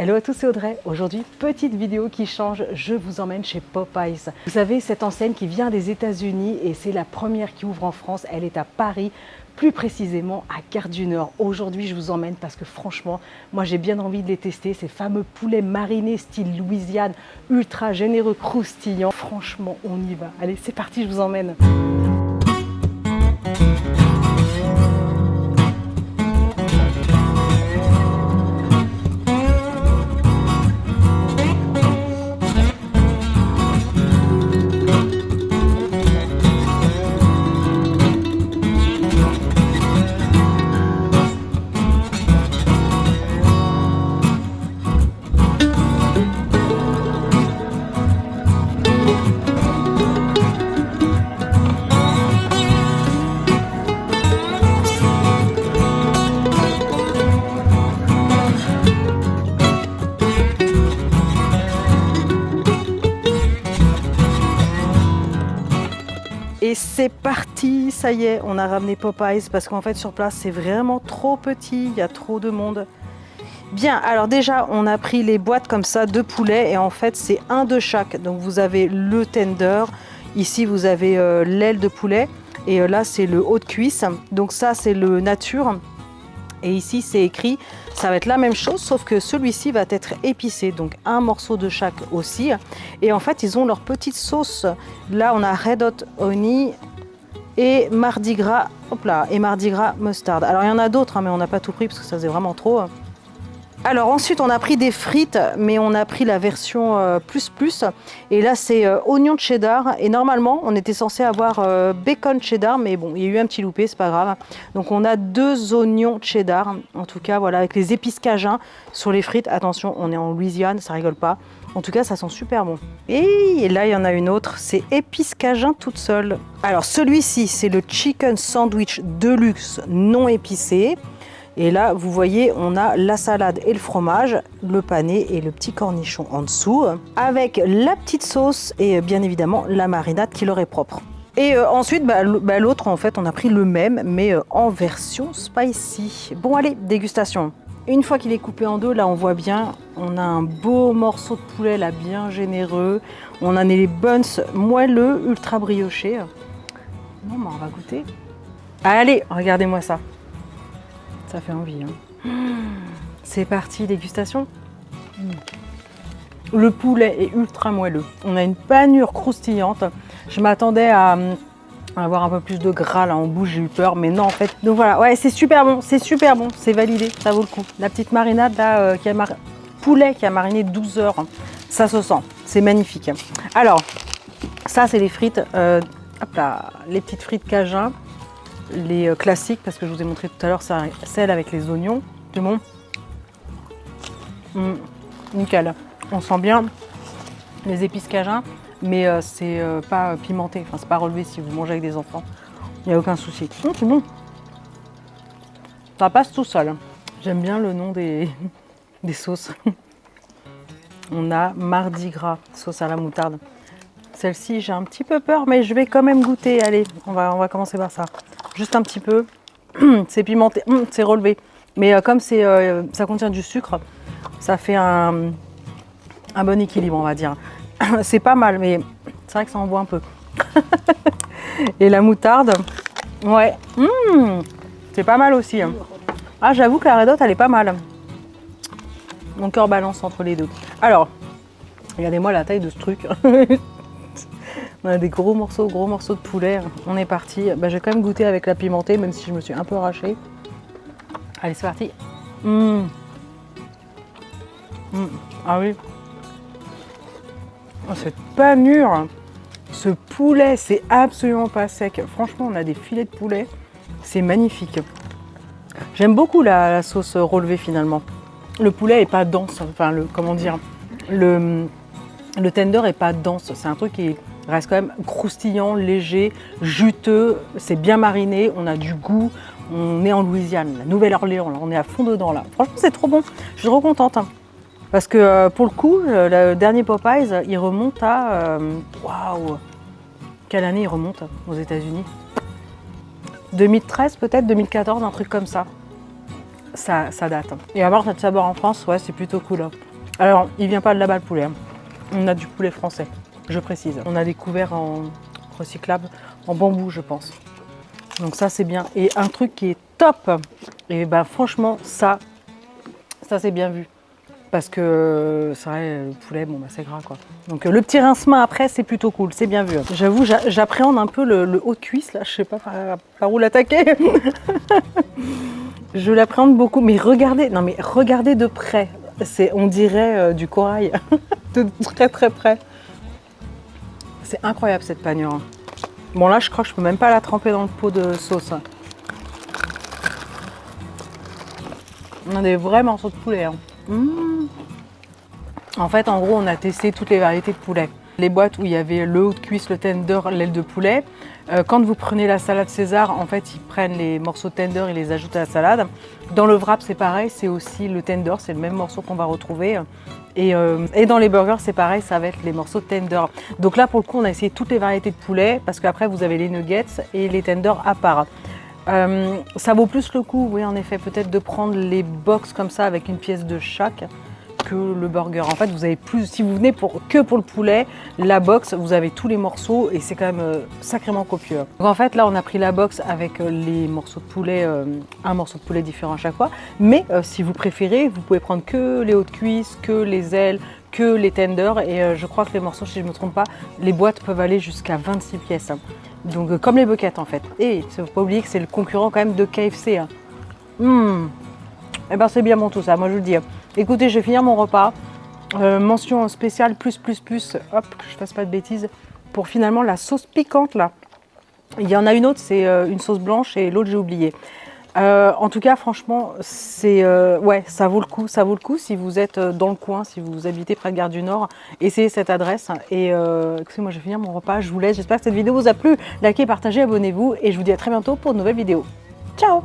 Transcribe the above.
Hello à tous, c'est Audrey. Aujourd'hui, petite vidéo qui change, je vous emmène chez Popeyes. Vous savez, cette enseigne qui vient des États-Unis et c'est la première qui ouvre en France. Elle est à Paris, plus précisément à Gare du Nord. Aujourd'hui, je vous emmène parce que franchement, moi j'ai bien envie de les tester. Ces fameux poulets marinés style Louisiane, ultra généreux, croustillants. Franchement, on y va. Allez, c'est parti, je vous emmène. Et c'est parti, ça y est, on a ramené Popeyes parce qu'en fait sur place c'est vraiment trop petit, il y a trop de monde. Bien, alors déjà on a pris les boîtes comme ça de poulet et en fait c'est un de chaque. Donc vous avez le tender, ici vous avez l'aile de poulet et là c'est le haut de cuisse. Donc ça c'est le nature. Et ici c'est écrit, ça va être la même chose sauf que celui-ci va être épicé, donc un morceau de chaque aussi. Et en fait ils ont leur petite sauce, là on a Red Hot Honey et Mardi Gras, hop là, et Mardi Gras Mustard. Alors il y en a d'autres mais on n'a pas tout pris parce que ça faisait vraiment trop. Alors ensuite on a pris des frites mais on a pris la version plus et là c'est oignon de cheddar et normalement on était censé avoir bacon cheddar mais bon il y a eu un petit loupé, c'est pas grave. Donc on a 2 oignons cheddar en tout cas voilà avec les épices cajun sur les frites. Attention, on est en Louisiane, ça rigole pas. En tout cas ça sent super bon. Et là il y en a une autre, c'est épices cajun toute seule. Alors celui-ci c'est le chicken sandwich deluxe non épicé. Et là, vous voyez, on a la salade et le fromage, le pané et le petit cornichon en dessous, avec la petite sauce et bien évidemment la marinade qui leur est propre. Et ensuite, l'autre, en fait, on a pris le même, mais en version spicy. Bon, allez, dégustation. Une fois qu'il est coupé en deux, là, on voit bien, on a un beau morceau de poulet, là, bien généreux. On a les buns moelleux, ultra briochés. Bon, on va goûter. Allez, regardez-moi ça. Ça fait envie. Hein. C'est parti, dégustation. Le poulet est ultra moelleux. On a une panure croustillante. Je m'attendais à avoir un peu plus de gras là en bouche, j'ai eu peur, mais non en fait. Donc voilà, ouais, c'est super bon, c'est validé, ça vaut le coup. La petite marinade là, poulet qui a mariné 12 heures, ça se sent, c'est magnifique. Alors, ça c'est les frites, hop là, les petites frites cajun. Les classiques, parce que je vous ai montré tout à l'heure celle avec les oignons. C'est bon. Nickel. On sent bien les épices cajun, mais c'est pas pimenté. Enfin, c'est pas relevé si vous mangez avec des enfants. Il n'y a aucun souci. C'est bon. Ça passe tout seul. J'aime bien le nom des sauces. On a Mardi Gras, sauce à la moutarde. Celle-ci, j'ai un petit peu peur, mais je vais quand même goûter. Allez, on va commencer par ça. Juste un petit peu. C'est pimenté, c'est relevé. Mais comme ça contient du sucre, ça fait un bon équilibre, on va dire. C'est pas mal, mais c'est vrai que ça envoie un peu. Et la moutarde, ouais, c'est pas mal aussi. Ah, j'avoue que la Red Hot, elle est pas mal. Mon cœur balance entre les deux. Alors, regardez-moi la taille de ce truc. On a des gros morceaux de poulet. On est parti. Je vais quand même goûter avec la pimentée, même si je me suis un peu arrachée. Allez, c'est parti. Ah oui. Oh, cette panure. Ce poulet, c'est absolument pas sec. Franchement, on a des filets de poulet. C'est magnifique. J'aime beaucoup la sauce relevée finalement. Le poulet est pas dense. Enfin, comment dire, le tender est pas dense. C'est un truc qui reste quand même croustillant, léger, juteux, c'est bien mariné, on a du goût, on est en Louisiane, la Nouvelle-Orléans, on est à fond dedans là. Franchement c'est trop bon, je suis trop contente. Parce que pour le coup, le dernier Popeyes, il remonte à... Waouh! Quelle année il remonte aux États-Unis? 2013 peut-être, 2014, un truc comme ça. Ça date. Et avoir cette saveur en France, ouais, c'est plutôt cool. Alors, il vient pas de là-bas le poulet. Hein. On a du poulet français, je précise. On a des couverts en recyclable, en bambou, je pense. Donc ça, c'est bien. Et un truc qui est top, et ben franchement, ça c'est bien vu. Parce que c'est vrai, le poulet, bon, bah, c'est gras quoi. Donc le petit rincement après, c'est plutôt cool, c'est bien vu. J'avoue, j'appréhende un peu le haut de cuisse là, je sais pas par où l'attaquer. Je l'appréhende beaucoup, mais regardez, non mais regardez de près. On dirait du corail, de très très près. C'est incroyable cette panure. Bon là, je crois que je peux même pas la tremper dans le pot de sauce. On a des vrais morceaux de poulet. Hein. En fait, en gros, on a testé toutes les variétés de poulet. Les boîtes où il y avait le haut de cuisse, le tender, l'aile de poulet. Quand vous prenez la salade César, en fait, ils prennent les morceaux de tender et les ajoutent à la salade. Dans le wrap, c'est pareil, c'est aussi le tender, c'est le même morceau qu'on va retrouver. Et dans les burgers, c'est pareil, ça va être les morceaux de tender. Donc là, pour le coup, on a essayé toutes les variétés de poulet parce qu'après, vous avez les nuggets et les tenders à part. Ça vaut plus le coup, oui, en effet, peut-être de prendre les box comme ça avec une pièce de chaque que le burger. En fait, vous avez plus, si vous venez que pour le poulet, la box, vous avez tous les morceaux et c'est quand même sacrément copieux. Donc en fait, là, on a pris la box avec les morceaux de poulet, un morceau de poulet différent à chaque fois. Mais si vous préférez, vous pouvez prendre que les hauts de cuisse, que les ailes, que les tenders. Et je crois que les morceaux, si je ne me trompe pas, les boîtes peuvent aller jusqu'à 26 pièces. Donc comme les buckets en fait. Et il ne faut pas oublier que c'est le concurrent quand même de KFC. Hein. Eh ben c'est bien bon tout ça, moi je vous le dis. Écoutez, je vais finir mon repas. Mention spéciale plus, hop, que je fasse pas de bêtises, pour finalement la sauce piquante là. Il y en a une autre, c'est une sauce blanche et l'autre j'ai oublié. En tout cas, franchement, c'est ouais, ça vaut le coup si vous êtes dans le coin, si vous habitez près de Gare du Nord, essayez cette adresse. Et écoutez, moi je vais finir mon repas, je vous laisse. J'espère que cette vidéo vous a plu. Likez, partagez, abonnez-vous et je vous dis à très bientôt pour de nouvelles vidéos. Ciao!